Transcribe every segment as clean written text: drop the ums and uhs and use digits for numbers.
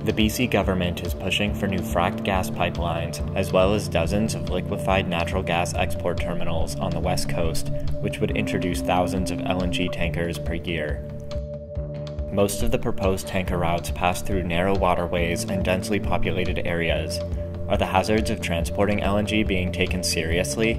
The BC government is pushing for new fracked gas pipelines, as well as dozens of liquefied natural gas export terminals on the west coast, which would introduce thousands of LNG tankers per year. Most of the proposed tanker routes pass through narrow waterways and densely populated areas. Are the hazards of transporting LNG being taken seriously?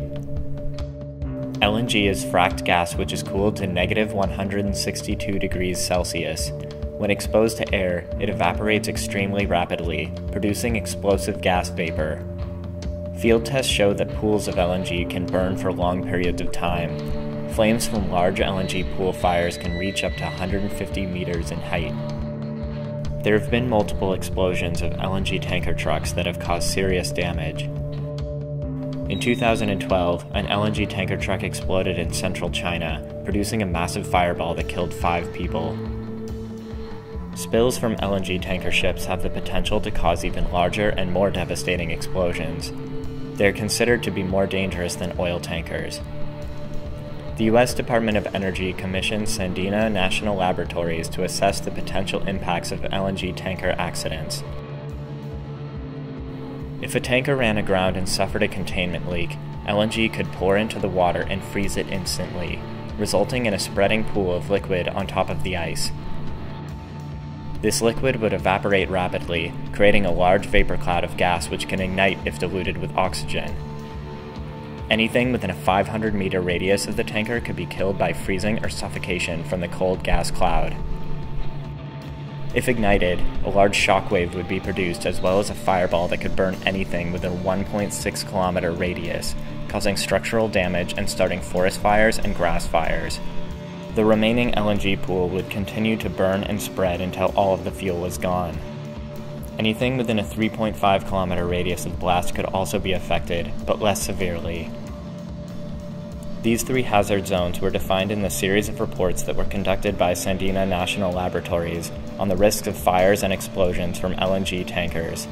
LNG is fracked gas which is cooled to negative 162 degrees Celsius. When exposed to air, it evaporates extremely rapidly, producing explosive gas vapor. Field tests show that pools of LNG can burn for long periods of time. Flames from large LNG pool fires can reach up to 150 meters in height. There have been multiple explosions of LNG tanker trucks that have caused serious damage. In 2012, an LNG tanker truck exploded in central China, producing a massive fireball that killed 5 people. Spills from LNG tanker ships have the potential to cause even larger and more devastating explosions. They are considered to be more dangerous than oil tankers. The U.S. Department of Energy commissioned Sandia National Laboratories to assess the potential impacts of LNG tanker accidents. If a tanker ran aground and suffered a containment leak, LNG could pour into the water and freeze it instantly, resulting in a spreading pool of liquid on top of the ice. This liquid would evaporate rapidly, creating a large vapor cloud of gas which can ignite if diluted with oxygen. Anything within a 500-meter radius of the tanker could be killed by freezing or suffocation from the cold gas cloud. If ignited, a large shockwave would be produced as well as a fireball that could burn anything within a 1.6-kilometer radius, causing structural damage and starting forest fires and grass fires. The remaining LNG pool would continue to burn and spread until all of the fuel was gone. Anything within a 3.5-kilometer radius of blast could also be affected, but less severely. These 3 hazard zones were defined in the series of reports that were conducted by Sandia National Laboratories on the risks of fires and explosions from LNG tankers.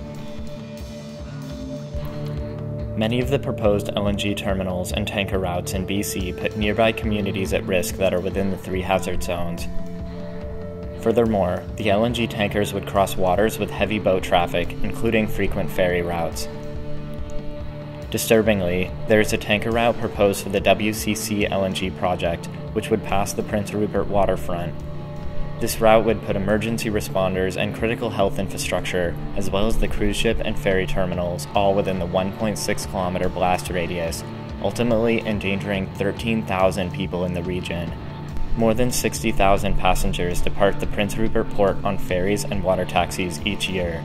Many of the proposed LNG terminals and tanker routes in BC put nearby communities at risk that are within the 3 hazard zones. Furthermore, the LNG tankers would cross waters with heavy boat traffic, including frequent ferry routes. Disturbingly, there is a tanker route proposed for the WCC LNG project, which would pass the Prince Rupert waterfront. This route would put emergency responders and critical health infrastructure, as well as the cruise ship and ferry terminals, all within the 1.6-kilometer blast radius, ultimately endangering 13,000 people in the region. More than 60,000 passengers depart the Prince Rupert port on ferries and water taxis each year.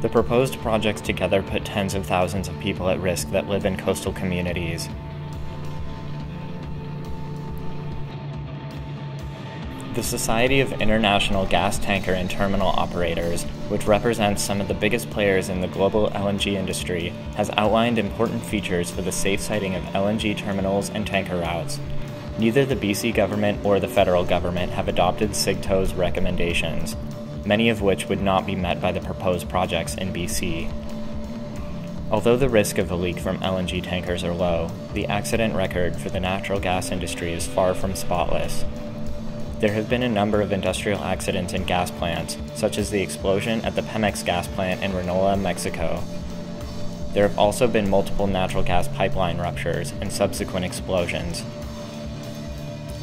The proposed projects together put tens of thousands of people at risk that live in coastal communities. The Society of International Gas Tanker and Terminal Operators, which represents some of the biggest players in the global LNG industry, has outlined important features for the safe siting of LNG terminals and tanker routes. Neither the BC government or the federal government have adopted SIGTTO's recommendations, many of which would not be met by the proposed projects in BC. Although the risk of a leak from LNG tankers are low, the accident record for the natural gas industry is far from spotless. There have been a number of industrial accidents in gas plants, such as the explosion at the Pemex gas plant in Renola, Mexico. There have also been multiple natural gas pipeline ruptures and subsequent explosions.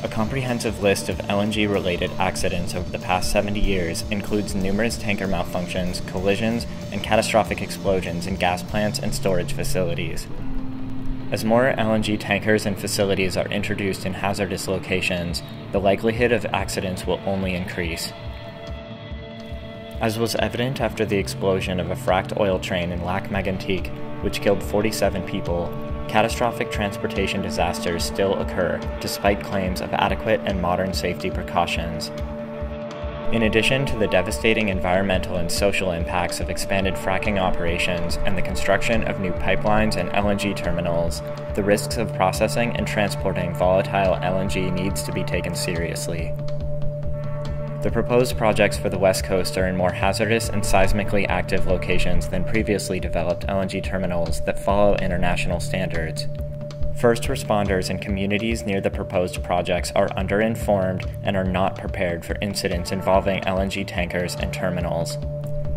A comprehensive list of LNG-related accidents over the past 70 years includes numerous tanker malfunctions, collisions, and catastrophic explosions in gas plants and storage facilities. As more LNG tankers and facilities are introduced in hazardous locations, the likelihood of accidents will only increase. As was evident after the explosion of a fracked oil train in Lac Mégantic, which killed 47 people, catastrophic transportation disasters still occur despite claims of adequate and modern safety precautions. In addition to the devastating environmental and social impacts of expanded fracking operations and the construction of new pipelines and LNG terminals, the risks of processing and transporting volatile LNG needs to be taken seriously. The proposed projects for the West Coast are in more hazardous and seismically active locations than previously developed LNG terminals that follow international standards. First responders and communities near the proposed projects are underinformed and are not prepared for incidents involving LNG tankers and terminals.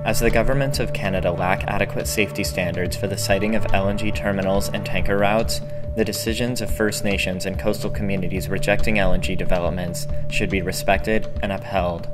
As the governments of Canada lack adequate safety standards for the siting of LNG terminals and tanker routes, the decisions of First Nations and coastal communities rejecting LNG developments should be respected and upheld.